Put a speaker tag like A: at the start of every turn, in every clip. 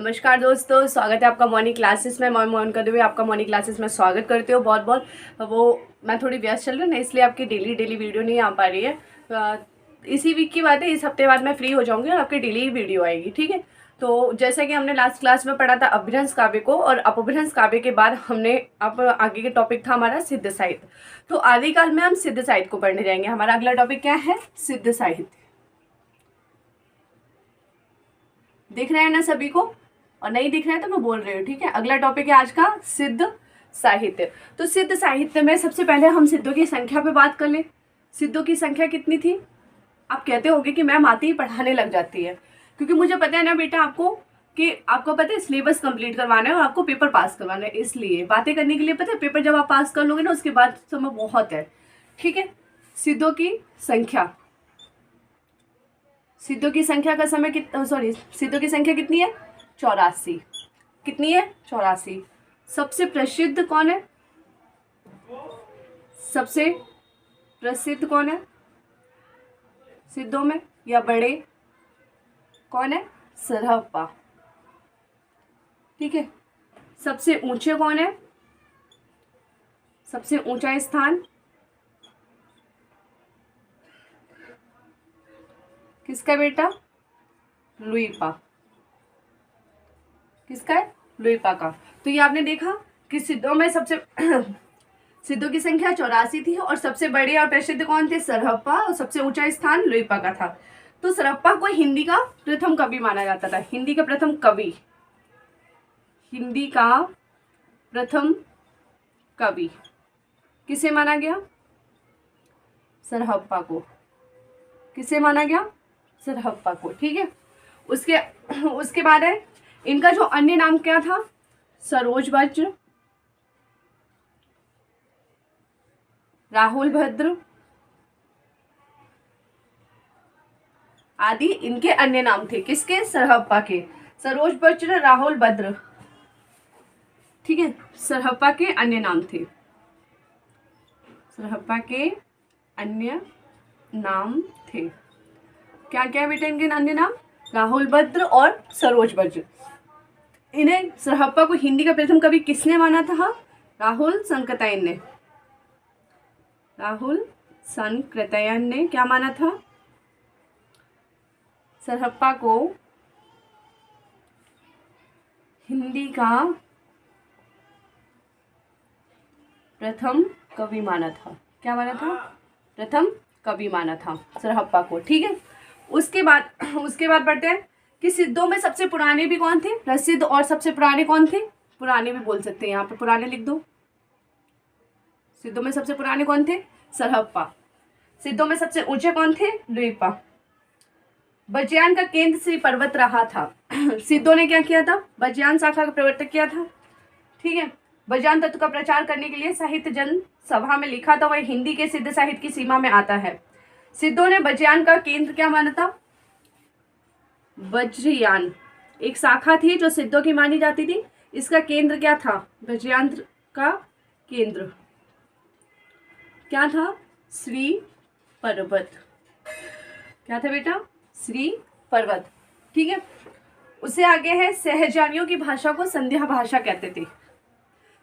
A: नमस्कार दोस्तों, स्वागत है आपका मॉर्निंग क्लासेस में। मैं मोनिका देवी आपका मॉर्निंग क्लासेस में स्वागत करती हूँ। बहुत बहुत मैं थोड़ी व्यस्त चल रही हूँ ना, इसलिए आपकी डेली वीडियो नहीं आ पा रही है। इसी वीक की बात है, इस हफ्ते बाद मैं फ्री हो जाऊँगी और आपकी डेली वीडियो आएगी, ठीक है। तो जैसा कि हमने लास्ट क्लास में पढ़ा था अपभ्रंश काव्य को, और अपभ्रंश काव्य के बाद हमने अब आगे के टॉपिक था हमारा सिद्ध साहित्य। तो आदिकाल में हम सिद्ध साहित्य को पढ़ने जाएंगे। हमारा अगला टॉपिक क्या है? सिद्ध साहित्य। दिख रहा है ना सभी को? और नहीं दिख रहा है तो मैं बोल रही हूँ, ठीक है। अगला टॉपिक है आज का सिद्ध साहित्य। तो सिद्ध साहित्य में सबसे पहले हम सिद्धों की संख्या पे बात कर लें। सिद्धों की संख्या कितनी थी? आप कहते होंगे कि मैम आती ही पढ़ाने लग जाती है, क्योंकि मुझे पता है ना बेटा आपको, कि आपको पता है सिलेबस कंप्लीट करवाना है और आपको पेपर पास करवाना है। इसलिए बातें करने के लिए पता है, पेपर जब आप पास कर लोगे ना उसके बाद समय बहुत है, ठीक है। सिद्धों की संख्या, सिद्धों की संख्या का समय सिद्धों की संख्या कितनी है? 84। कितनी है? 84। सबसे प्रसिद्ध कौन है? सबसे प्रसिद्ध कौन है सिद्धों में या बड़े? कौन है? सरहप्पा, ठीक है। सबसे ऊंचे कौन है? सबसे ऊंचा स्थान किसका बेटा? लुइपा। किसका है? लुइपा का। तो ये आपने देखा कि सिद्धों में सबसे सिद्धों की संख्या 84 थी, और सबसे बड़े और प्रसिद्ध कौन थे? सरहप्पा, और सबसे ऊंचा स्थान लुइपा का था। तो सरहप्पा को हिंदी का प्रथम कवि माना जाता था। हिंदी का प्रथम कवि, हिंदी का प्रथम कवि किसे माना गया? सरहप्पा को। किसे माना गया? सरहप्पा को, ठीक है। उसके बाद है इनका जो अन्य नाम क्या था? सरोज वज्र, राहुल भद्र आदि इनके अन्य नाम थे। किसके? सरहप्पा के। सरोज वज्र, राहुल भद्र, ठीक है, सरहप्पा के अन्य नाम थे। सरहप्पा के अन्य नाम थे। क्या क्या बेटा इनके अन्य नाम? राहुल भद्र और सरोज वज्र। इन्हें सरहप्पा को हिंदी का प्रथम कवि किसने माना था? राहुल संकृतयन ने। राहुल संकृतयन ने क्या माना था? सरहप्पा को हिंदी का प्रथम कवि माना था। क्या माना था? प्रथम कवि माना था सरहप्पा को, ठीक है। उसके बाद बढ़ते हैं कि सिद्धों में सबसे पुराने भी कौन थे? प्रसिद्ध और सबसे पुराने कौन थे? पुराने भी बोल सकते हैं, यहाँ पे पुराने लिख दो। सिद्धों में सबसे पुराने कौन थे? सरहप्पा। सिद्धों में सबसे ऊंचे कौन थे? लुइपा। बज्यान का केंद्र श्री पर्वत रहा था। सिद्धों ने क्या किया था? बज्यान शाखा का प्रवर्तक किया था, ठीक है। बज्यान तत्व का प्रचार करने के लिए साहित्य जन सभा में लिखा था, वह हिंदी के सिद्ध साहित्य की सीमा में आता है। सिद्धों ने बज्यान का केंद्र क्या माना था? वज्रयान एक शाखा थी जो सिद्धों की मानी जाती थी। इसका केंद्र क्या था? वज्रयान का केंद्र क्या था? श्री पर्वत। क्या था बेटा? श्री पर्वत, ठीक है। उससे आगे है सहजानियों की भाषा को संध्या भाषा कहते थे।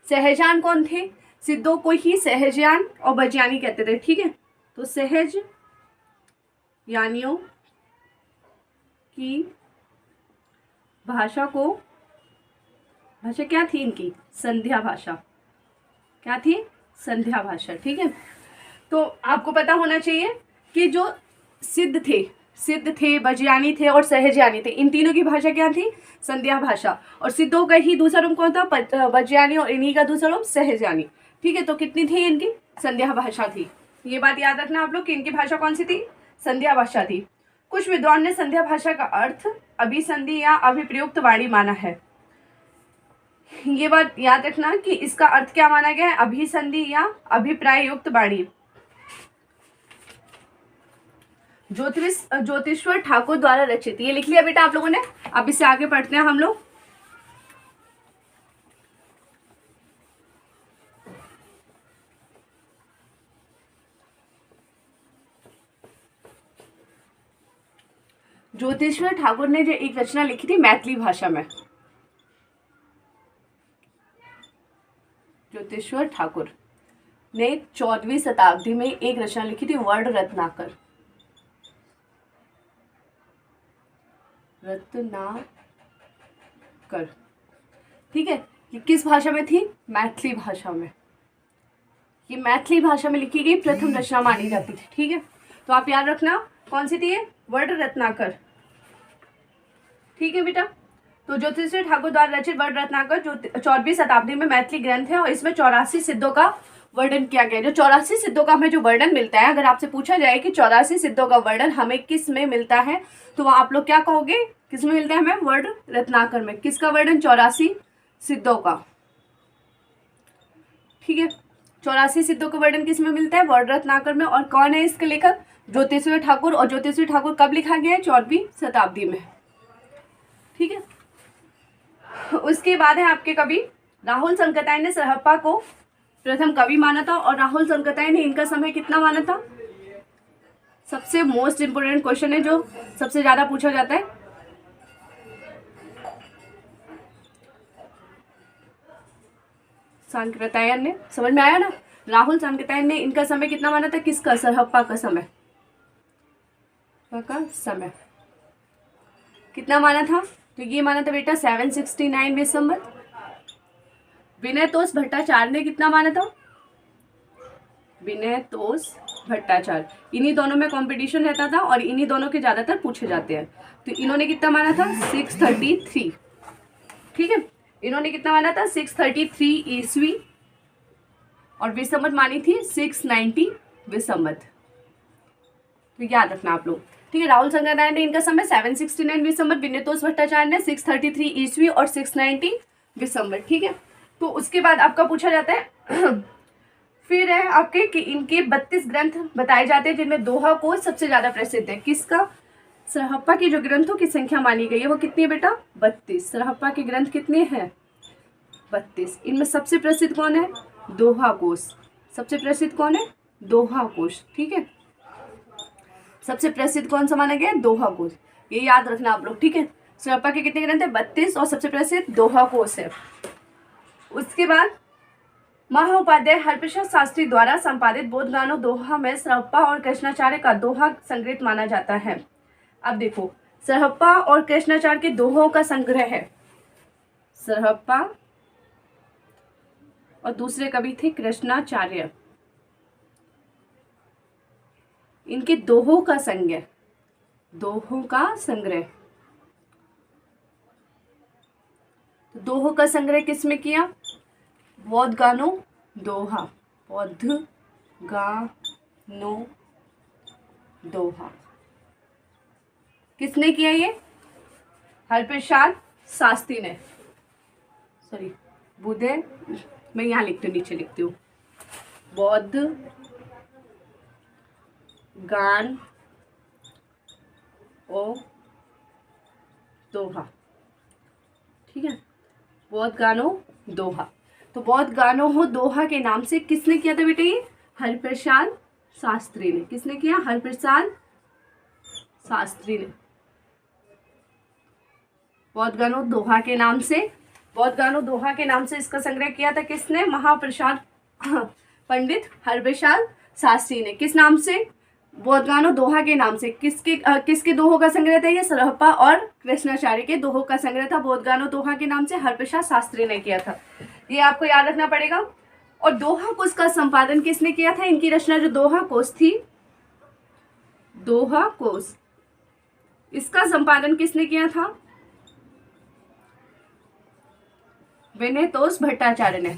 A: सहजान कौन थे? सिद्धों को ही सहजयान और बज्यानी कहते थे, ठीक है। तो सहज यानियों की भाषा को, भाषा क्या थी इनकी? संध्या भाषा। क्या थी? संध्या भाषा, ठीक है। तो आपको पता होना चाहिए कि जो सिद्ध थे, बज्यानी थे और सहजयानी थे, इन तीनों की भाषा क्या थी? संध्या भाषा। और सिद्धों का ही दूसरा रूप कौन था? बज्यानी, और इन्हीं का दूसरा रूप सहजयानी, ठीक है। तो कितनी थी इनकी? संध्या भाषा थी। ये बात याद रखना आप लोग कि इनकी भाषा कौन सी थी? संध्या भाषा थी। कुछ विद्वान ने संध्या भाषा का अर्थ अभिसंधि या अभिप्रयुक्त वाणी माना है। ये बात याद रखना कि इसका अर्थ क्या माना गया है? अभिसंधि या अभिप्राय युक्त वाणी। ज्योतिश्वर ठाकुर द्वारा रचित। ये लिख लिया बेटा आप लोगों ने? अब इससे आगे पढ़ते हैं हम लोग। ज्योतिश्वर ठाकुर ने जो एक रचना लिखी थी मैथिली भाषा में, ज्योतिश्वर ठाकुर ने 14वीं शताब्दी में एक रचना लिखी थी, वर्ण रत्नाकर। रत्नाकर, ठीक है। ये किस भाषा में थी? मैथिली भाषा में। ये मैथिली भाषा में लिखी गई प्रथम रचना मानी जाती थी, ठीक है। तो आप याद रखना कौन सी थी ये? वर्ण रत्नाकर, ठीक है बेटा। तो ज्योतिश्वर ठाकुर द्वारा रचित वर्ण रत्नाकर जो 14वीं शताब्दी में मैथिली ग्रंथ है और इसमें 84 सिद्धों का वर्णन किया गया। जो 84 सिद्धों का हमें जो वर्णन मिलता है, अगर आपसे पूछा जाए कि 84 सिद्धों का वर्णन हमें किस में मिलता है, तो वह आप लोग क्या कहोगे? किस में मिलता है हमें? वर्ण रत्नाकर में। किसका वर्णन? 84 सिद्धों का, ठीक है। 84 सिद्धों का वर्णन किस में मिलता है? वर्ण रत्नाकर में। और कौन है इसके लेखक? ज्योतिश्वर ठाकुर। और ज्योतिश्वर ठाकुर कब लिखा गया है? 14वीं शताब्दी में, ठीक है। उसके बाद है आपके कवि राहुल संकताई ने सरहप्पा को प्रथम कवि माना था। और राहुल संकताई ने इनका समय कितना माना था? सबसे मोस्ट इंपोर्टेंट क्वेश्चन है जो सबसे ज्यादा पूछा जाता है। संकतायन ने, समझ में आया ना? राहुल संकतायन ने इनका समय कितना माना था? किसका? सरहप्पा का समय। का समय कितना माना था? तो ये माना था बेटा 769 ईस्वी संवत। विनय तोष भट्टाचार्य ने कितना माना था? विनय तोष भट्टाचार्य। इन्हीं दोनों में कंपटीशन रहता था और इन्हीं दोनों के ज्यादातर पूछे जाते हैं। तो इन्होंने कितना माना था? 633, ठीक है। इन्होंने कितना माना था? 633 ईस्वी। और विसंवत मानी थी 690 विसंवत। तो याद रखना आप लोग, ठीक है। राहुल संकताई ने इनका समय 769 विसंवत, विनय तोष भट्टाचार्य ने 633 ईस्वी और 690 विसंवत, ठीक है। तो उसके बाद आपका पूछा जाता है फिर है आपके कि इनके 32 ग्रंथ बताए जाते हैं जिनमें दोहा कोश सबसे ज्यादा प्रसिद्ध है। किसका? सरहप्पा की जो ग्रंथों की संख्या मानी गई है वो कितनी है बेटा? 32। सरहप्पा के ग्रंथ कितने हैं? 32। इनमें सबसे प्रसिद्ध कौन है? दोहा कोश। सबसे प्रसिद्ध कौन है? दोहा कोश, ठीक है। सबसे प्रसिद्ध कौन सा माना गया है? दोहा कोश। ये याद रखना आप लोग, ठीक है। सरहप्पा के कितने ग्रंथ है? 32 और सबसे प्रसिद्ध दोहा कोश है। उसके बाद महाउपाध्याय हरिप्रसाद शास्त्री द्वारा संपादित बोधगानो दोहा में सरहप्पा और कृष्णाचार्य का दोहा संग्रह माना जाता है। अब देखो, सरहप्पा और कृष्णाचार्य के दोहों का संग्रह है। सरहप्पा और दूसरे कवि थे कृष्णाचार्य, इनके दोहों का संग्रह, दोहों का संग्रह। दोहों का संग्रह किसमें किया? बोधगानो दोहा। बोधगानो दोहा किसने किया? ये हरिप्रसाद शास्त्री ने। सॉरी, बुधे, मैं यहाँ लिखती हूँ, नीचे लिखती हूँ। बोधगान ओ दोहा, ठीक है। बोधगानो दोहा। तो बोधगानो हो दोहा के नाम से किसने किया था बेटे? ये हरिप्रसाद शास्त्री ने। किसने किया? हरिप्रसाद शास्त्री ने। बोधगानो दोहा के नाम से, बोधगानो दोहा के नाम से इसका संग्रह किया था किसने? महाप्रसाद पंडित हरिप्रसाद शास्त्री ने। किस नाम से? बोधगानो दोहा के नाम से। किसके दोहों का संग्रह था ये? सरहप्पा और कृष्णाचार्य के दोहों का संग्रह था। बोधगानो दोहा के नाम से हरिप्रसाद शास्त्री ने किया था। ये आपको याद रखना पड़ेगा। और दोहा कोश का संपादन किसने किया था? इनकी रचना जो दोहा कोश थी, दोहा कोश, इसका संपादन किसने किया था? विनय तोष भट्टाचार्य ने।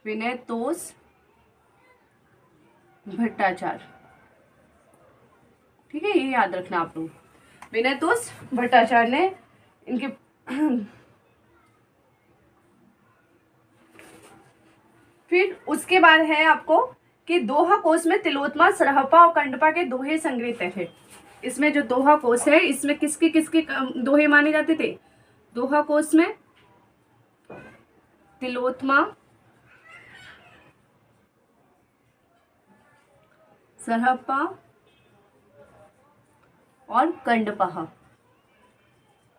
A: विनय तोष भट्टाचार्य, ठीक है। ये याद रखना आप लोग, विनय तोष भट्टाचार्य ने इनके फिर उसके बाद है आपको कि दोहा कोश में तिलोत्तमा, सरहप्पा और कंडपा के दोहे संग्रहित है। इसमें जो दोहा कोश है इसमें किसके किसके दोहे माने जाते थे? दोहा कोश में तिलोत्तमा, सरहप्पा और कंडपा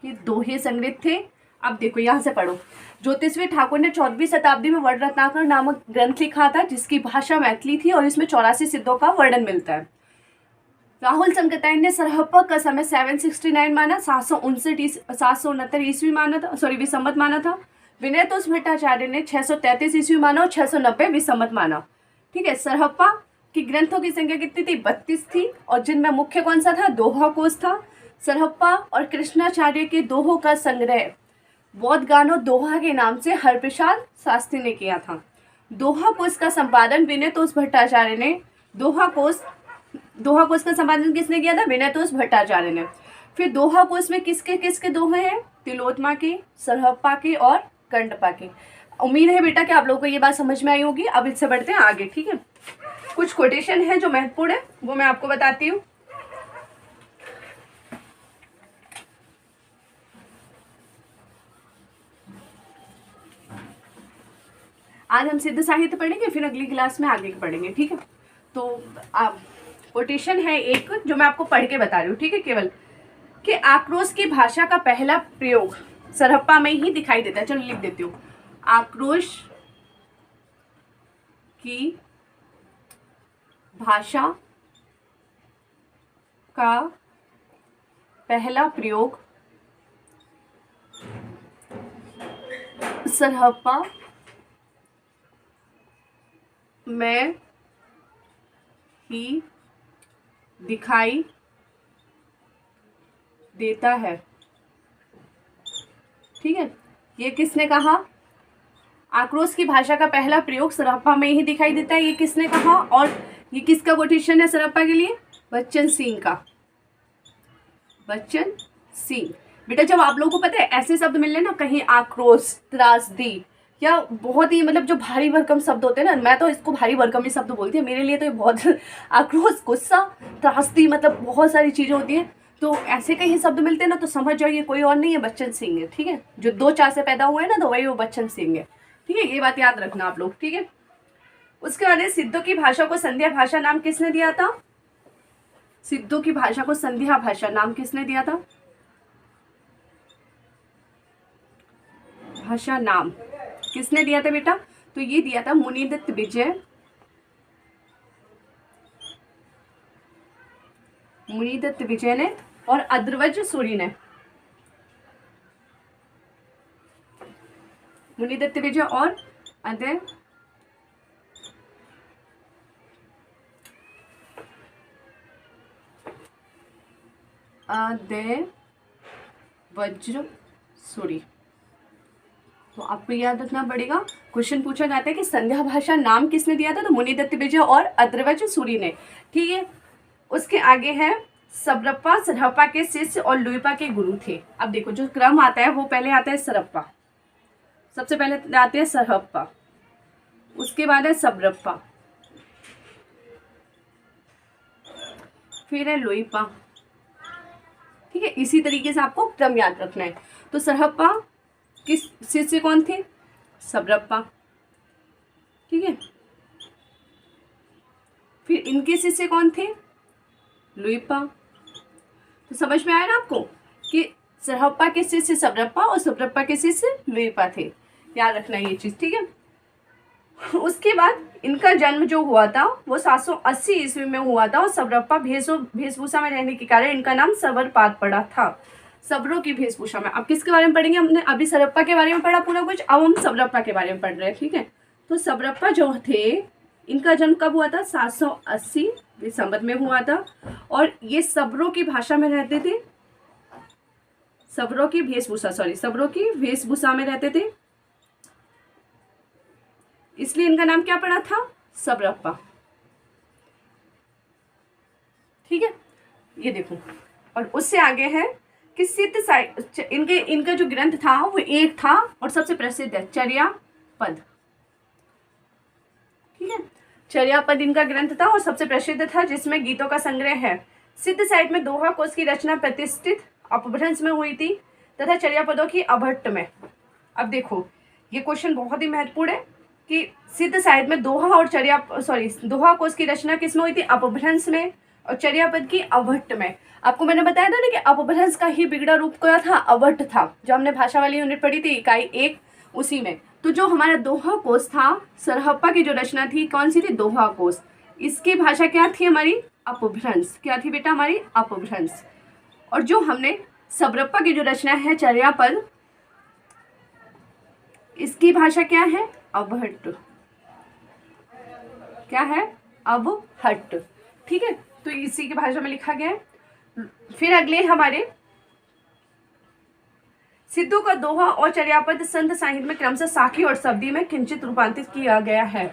A: के दोहे संग्रहित थे। अब देखो यहाँ से पढ़ो। ज्योतिषवी ठाकुर ने 14वीं शताब्दी में वर्ण रत्नाकर नामक ग्रंथ लिखा था, जिसकी भाषा मैथिली थी और इसमें 84 सिद्धों का वर्णन मिलता है। राहुल संकताइन ने सरहप्पा का समय 769 माना, 769 ईस्वी माना था, सॉरी विसंवत माना था। विनय तोष भट्टाचार्य ने 633 ईस्वी माना और 690 विसंवत माना। ठीक है। सरहप्पा की ग्रंथों की संख्या कितनी थी? 32 थी, और जिनमें मुख्य कौन सा था? दोहा कोश था। सरहप्पा और कृष्णाचार्य के दोहों का संग्रह बौद्ध गानों दोहा के नाम से हरप्रसाद शास्त्री ने किया था। दोहा कोश का संपादन विनय तोष भट्टाचार्य ने। दोहा कोश का संपादन किसने किया था? विनय तोष भट्टाचार्य ने। फिर दोहा कोश में किसके किसके दोहे हैं? तिलोत्तमा के, सरहप्पा के और कंडपा के। उम्मीद है बेटा कि आप लोगों को ये बात समझ में आई होगी। अब इससे बढ़ते हैं आगे। ठीक है। कुछ कोटेशन है जो महत्वपूर्ण है, वो मैं आपको बताती हूँ। आज हम सिद्ध साहित्य पढ़ेंगे, फिर अगली क्लास में आगे पढ़ेंगे। ठीक है। तो आप कोटेशन है एक जो मैं आपको पढ़ के बता रही हूँ। ठीक है। केवल कि आक्रोश की भाषा का पहला प्रयोग सरहप्पा में ही दिखाई देता है। चलो लिख देती हूँ। आक्रोश की भाषा का पहला प्रयोग सरहप्पा में ही दिखाई देता है। ठीक है। ये किसने कहा? आक्रोश की भाषा का पहला प्रयोग सरहप्पा में ही दिखाई देता है, ये किसने कहा? और ये किसका कोटेशन है सरहप्पा के लिए? बच्चन सिंह का। बच्चन सिंह। बेटा जब आप लोगों को पता है ऐसे शब्द मिलने ना, कहीं आक्रोश, त्रासदी या बहुत ही मतलब जो भारी भरकम शब्द होते हैं ना, मैं तो इसको भारी भरकम ही शब्द बोलती हूँ। मेरे लिए तो ये बहुत आक्रोश, गुस्सा, त्रासदी, मतलब बहुत सारी चीज़ें होती हैं। तो ऐसे कहीं शब्द मिलते हैं ना, तो समझ जाइए कोई और नहीं है, बच्चन सिंह है। ठीक है। जो 2 चार से पैदा हुए हैं ना, तो वही वो बच्चन सिंह है। ठीक है। ये बात याद रखना आप लोग। ठीक है। उसके बाद सिद्धों की भाषा को संध्या भाषा नाम किसने दिया था? सिद्धों की भाषा को संध्या भाषा नाम किसने दिया था? भाषा नाम किसने दिया था बेटा? तो ये दिया था मुनिदत्त विजय। मुनिदत्त विजय ने और अद्रवज्र सूरी ने। मुनिदत्त विजय और अद्रवज्र सूरी। तो आपको याद रखना पड़ेगा। क्वेश्चन पूछा जाता है कि संध्या भाषा नाम किसने दिया था? तो मुनिदत्त विजय और अद्रवज्र सूरी ने। ठीक है। उसके आगे है सबरप्पा सरहप्पा के शिष्य और लुइपा के गुरु थे। अब देखो जो क्रम आता है वो पहले आता है सरहप्पा, सबसे पहले आते हैं सरहप्पा, उसके बाद है सबरप्पा, फिर है लुइपा। ठीक है। इसी तरीके से आपको क्रम याद रखना है। तो सरहप्पा किस शिष्य कौन थे? सबरप्पा। ठीक है। फिर इनके शिष्य कौन थे? लुइपा। तो समझ में आया ना आपको कि सरहप्पा के शिष्य सबरप्पा और सबरप्पा के शिष्य लुइपा थे। याद रखना ये चीज। ठीक है। उसके बाद इनका जन्म जो हुआ था वो 780 ईस्वी में हुआ था, और सबरप्पा वेशभूषा में रहने के कारण इनका नाम सबरपाद पड़ा था। सबरों की वेशभूषा में। अब किसके बारे में पढ़ेंगे? हमने अभी सरहप्पा के बारे में पढ़ा पूरा कुछ, अब हम सबरप्पा के बारे में पढ़ रहे हैं। ठीक है। तो सबरप्पा जो थे इनका जन्म कब हुआ था? 780 दिसंबर में हुआ था, और ये सबरों की भाषा में रहते थे। सबरों की वेशभूषा में रहते थे, इसलिए इनका नाम क्या पड़ा था? सबरप्पा। ठीक है। ये देखो। और उससे आगे है कि सिद्ध साहित्य, इनका जो ग्रंथ था वो एक था और सबसे प्रसिद्ध है चर्यापद। ठीक है। चर्यापद इनका ग्रंथ था और सबसे प्रसिद्ध था, जिसमें गीतों का संग्रह है। सिद्ध साहित्य में दोहा कोश की रचना प्रतिष्ठित अपभ्रंश में हुई थी तथा चर्यापदों की अभट्ट में। अब देखो ये क्वेश्चन बहुत ही महत्वपूर्ण है कि सिद्ध साहित्य में दोहा कोश की रचना किसमें हुई थी? अपभ्रंश में, और चर्यापद की अवहट्ट में। आपको मैंने बताया था ना कि अपभ्रंश का ही बिगड़ा रूप क्या था, अवहट्ट था, जो हमने भाषा वाली यूनिट पढ़ी थी इकाई 1 उसी में। तो जो हमारा दोहा कोश था, सरहप्पा की जो रचना थी कौन सी थी, दोहा कोश, इसकी भाषा क्या थी हमारी, अपभ्रंश। क्या थी बेटा हमारी, अपभ्रंश। और जो हमने सबरप्पा की जो रचना है चर्यापद, इसकी भाषा क्या है, अवहट्ट। क्या है, अवहट्ट। ठीक है, तो इसी की भाषा में लिखा गया है। फिर अगले हमारे सिद्धू का दोहा और चर्यापद संत साहित्य में क्रमशः साखी और शब्दी में किंचित रूपांतरित किया गया है।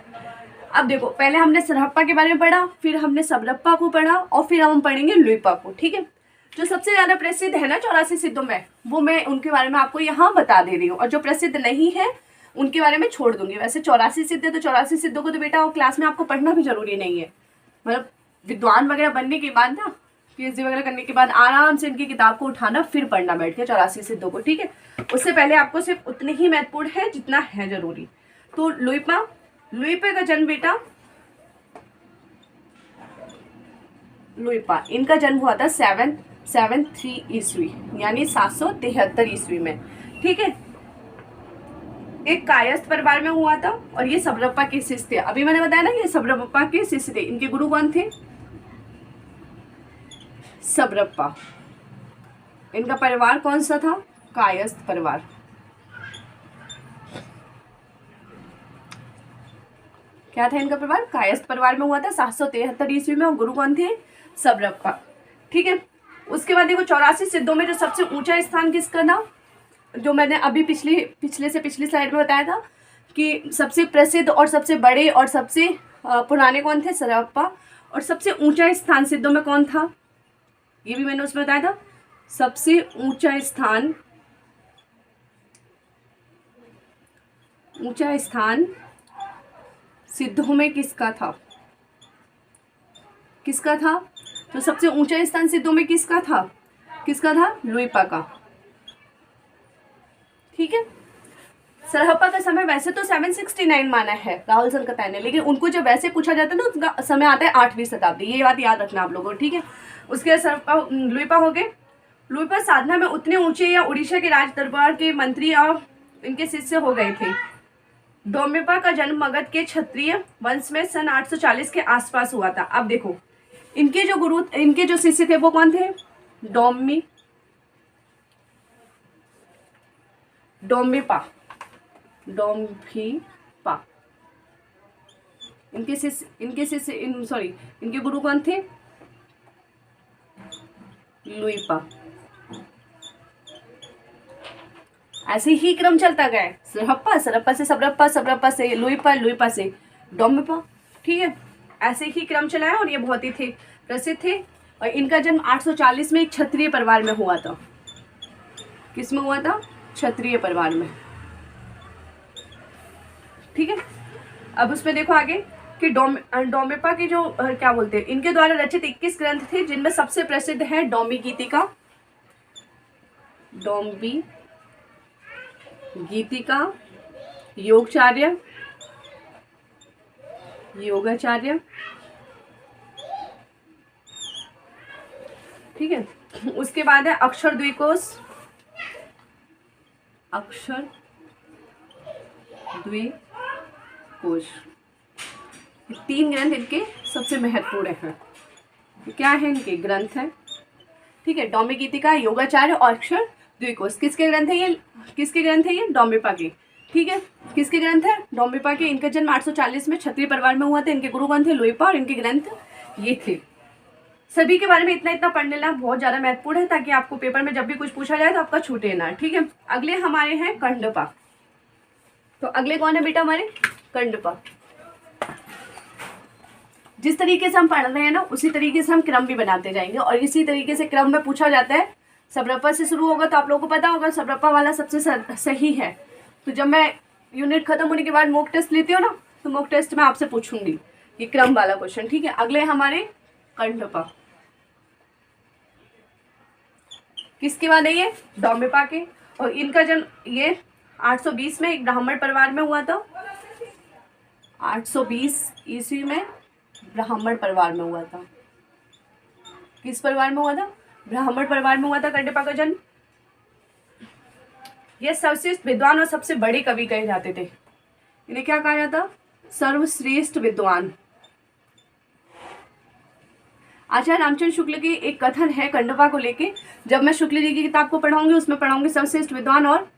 A: अब देखो, पहले हमने सरहप्पा के बारे में पढ़ा, फिर हमने सबरप्पा को पढ़ा, और फिर हम पढ़ेंगे लुइपा को। ठीक है, जो सबसे ज्यादा प्रसिद्ध है ना 84 सिद्धों में, वो मैं उनके बारे में आपको यहाँ बता दे रही हूँ, और जो प्रसिद्ध नहीं है उनके बारे में छोड़ दूंगी। वैसे 84 सिद्ध है, तो 84 सिद्धों को तो बेटा क्लास में आपको पढ़ना भी जरूरी नहीं है। मतलब विद्वान वगैरह बनने के बाद ना, पीएचडी वगैरह करने के बाद आराम से इनकी किताब को उठाना, फिर पढ़ना बैठ के 84 सिद्धों को। ठीक है, उससे पहले आपको सिर्फ उतने ही महत्वपूर्ण है जितना है जरूरी। तो लुइपा का जन्म बेटा, लुइपा इनका जन्म हुआ था 773 ईस्वी, यानी 773 ईस्वी में। ठीक है, एक कायस्थ परिवार में हुआ था, और ये सबरप्पा के शिष्य थे। अभी मैंने बताया ना ये सबरप्पा के शिष्य थे। इनके गुरु कौन थे, सबरप्पा। इनका परिवार कौन सा था, कायस्थ परिवार। क्या था इनका परिवार, कायस्थ परिवार में हुआ था 773 ईस्वी में, और गुरु कौन थे, सबरप्पा। ठीक है, उसके बाद देखो 84 सिद्धों में जो सबसे ऊंचा स्थान किसका था, जो मैंने अभी पिछले स्लाइड में बताया था कि सबसे प्रसिद्ध और सबसे बड़े और सबसे पुराने कौन थे, सरहप्पा। और सबसे ऊंचा स्थान सिद्धों में कौन था, ये भी मैंने उसमें बताया था। सबसे ऊंचा स्थान सिद्धों में किसका था, तो सबसे ऊंचा स्थान सिद्धों में किसका था, लुइपा का। ठीक है, सरहप्पा का समय वैसे तो 769 माना है राहुल संकताय ने, लेकिन उनको जब वैसे पूछा जाता है ना, उनका समय आता है 8वीं शताब्दी। ये बात याद रखना आप लोगों को। ठीक है, उसके बाद लुइपा हो गए। लुइपा साधना में उतने ऊंचे या उड़ीसा के राज दरबार के मंत्री और इनके शिष्य हो गए थे। डोम्बेपा का जन्म मगध के क्षत्रिय वंश में सन 840 के आसपास हुआ था। अब देखो, इनके जो शिष्य थे वो कौन थे, डोम्बेपा। इनके गुरु कौन थे, लुइपा। ऐसे ही क्रम चलता गया, सरहप्पा से सबरप्पा, सबरप्पा से लुइपा, लुइपा से डोम्बेपा। ठीक है, ऐसे ही क्रम चला है, और ये बहुत ही थे प्रसिद्ध थे। और इनका जन्म 840 में एक क्षत्रिय परिवार में हुआ था। किसमें हुआ था, क्षत्रिय परिवार में। ठीक है, अब उसमें देखो आगे कि डोम्बेपा की जो क्या बोलते हैं, इनके द्वारा रचित 21 ग्रंथ थे, जिनमें सबसे प्रसिद्ध है डोम्बी गीतिका, योगाचार्य। ठीक है, उसके बाद है अक्षर द्विकोश, तीन ग्रंथ इनके सबसे महत्वपूर्ण हैं। क्या है, इनके ग्रंथ है। ठीक है, डोम्बी गीतिका, योगाचार्य और अक्षर द्विकोश। किसके ग्रंथ है ये, डोम्बेपा के। ठीक है, किसके ग्रंथ है, डोम्बेपा के। इनका जन्म 840 में क्षत्रिय परिवार में हुआ था। इनके गुरु कौन थे, लुइपा, और इनके ग्रंथ ये थे। सभी के बारे में इतना पढ़ लेना बहुत ज्यादा महत्वपूर्ण है, ताकि आपको पेपर में जब भी कुछ पूछा जाए तो आपका छूटे ना। ठीक है, अगले हमारे हैं कंडपा। तो अगले कौन है बेटा हमारे, कंडपा। जिस तरीके से हम पढ़ रहे हैं ना, उसी तरीके से हम क्रम भी बनाते जाएंगे, और इसी तरीके से क्रम में पूछा जाता है। सबरप्पा से शुरू होगा, तो आप लोगों को पता होगा सबरप्पा वाला सबसे सही है। तो जब मैं यूनिट खत्म होने के बाद मॉक टेस्ट लेती हूँ ना, तो मॉक टेस्ट में आपसे पूछूंगी ये क्रम वाला क्वेश्चन। ठीक है, अगले हमारे कंडपा। किसके बाद है ये, डोम्बेपा के। और इनका जन्म ये 820 में एक ब्राह्मण परिवार में हुआ था। 820 ईस्वी में ब्राह्मण परिवार में हुआ था। किस परिवार में हुआ था? ब्राह्मण परिवार में हुआ था कंडप्पा का जन्म। ये सर्वश्रेष्ठ विद्वान और सबसे बड़े कवि कहे जाते थे। इन्हें क्या कहा जाता? सर्वश्रेष्ठ विद्वान। आचार्य रामचंद्र शुक्ल की एक कथन है कंडप्पा को लेके, जब मैं शुक्ल जी की किताब को पढ़ाऊंगी उसमें पढ़ाऊंगी सर्वश्रेष्ठ विद्वान और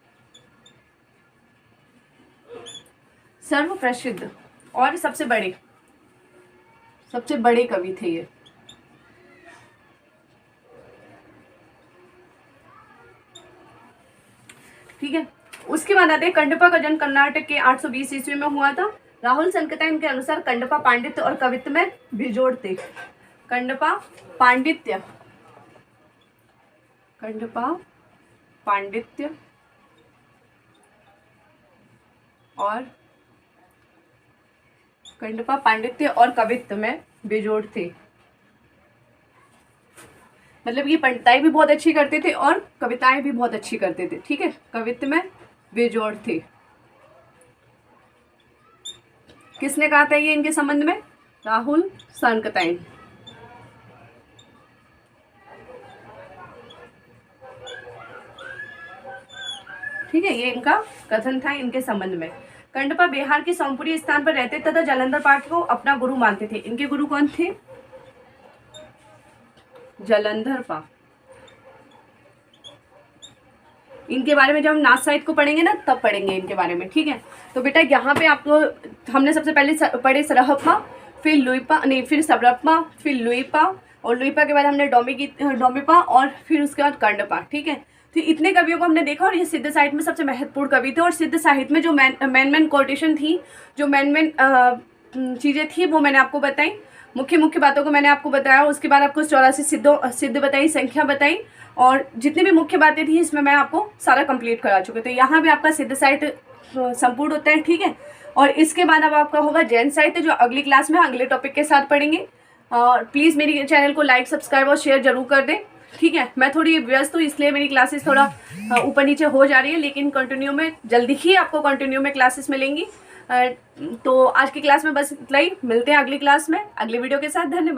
A: सर्व प्रसिद्ध और सबसे बड़े कवि थे ये। ठीक है, उसके बाद आते हैं कंडप्पा का जन्म कर्नाटक के 820 ईस्वी में हुआ था। राहुल संकताइन के अनुसार कंडप्पा पांडित्य और कवित्व में बेजोड़ थे। कंडप्पा पांडित्य और कवित्व में बेजोड़ थे। मतलब ये पंडिताई भी बहुत अच्छी करते थे और कविताएं भी बहुत अच्छी करते थे। ठीक है, कवित्व में बेजोड़ थे। किसने कहा था ये इनके संबंध में? राहुल संकताइन। ठीक है, ये इनका कथन था इनके संबंध में। कंडप्पा बिहार के सोनपुरी स्थान पर रहते तथा जालंधर पाठ को अपना गुरु मानते थे। इनके गुरु कौन थे? जालंधर पा। इनके बारे में जब हम नाथ साहित्य को पढ़ेंगे ना तब पढ़ेंगे इनके बारे में। ठीक है, तो बेटा यहाँ पे आपको हमने सबसे पहले पढ़े सरहप्पा, फिर लुइपा, नहीं फिर सरहप्पा, फिर लुइपा, और लुइपा के बाद हमने डोमिपा और फिर उसके बाद कंडप्पा। ठीक है, तो इतने कवियों को हमने देखा और ये सिद्ध साहित्य में सबसे महत्वपूर्ण कवि थे। और सिद्ध साहित्य में जो मेन कोटेशन थी, जो मेन चीज़ें थी वो मैंने आपको बताई। मुख्य बातों को मैंने आपको बताया। उसके बाद आपको 84 सिद्ध बताई, संख्या बताई, और जितनी भी मुख्य बातें थी इसमें मैं आपको सारा कंप्लीट करा चुके। तो यहाँ भी आपका सिद्ध साहित्य संपूर्ण होता है। ठीक है, और इसके बाद अब आपका होगा जैन साहित्य, जो अगली क्लास में अगले टॉपिक के साथ पढ़ेंगे। और प्लीज़ मेरी चैनल को लाइक, सब्सक्राइब और शेयर जरूर कर दें। ठीक है, मैं थोड़ी व्यस्त हूँ इसलिए मेरी क्लासेस थोड़ा ऊपर नीचे हो जा रही है, लेकिन कंटिन्यू में जल्दी ही आपको कंटिन्यू में क्लासेस मिलेंगी। तो आज की क्लास में बस इतना ही। मिलते हैं अगली क्लास में अगले वीडियो के साथ। धन्यवाद।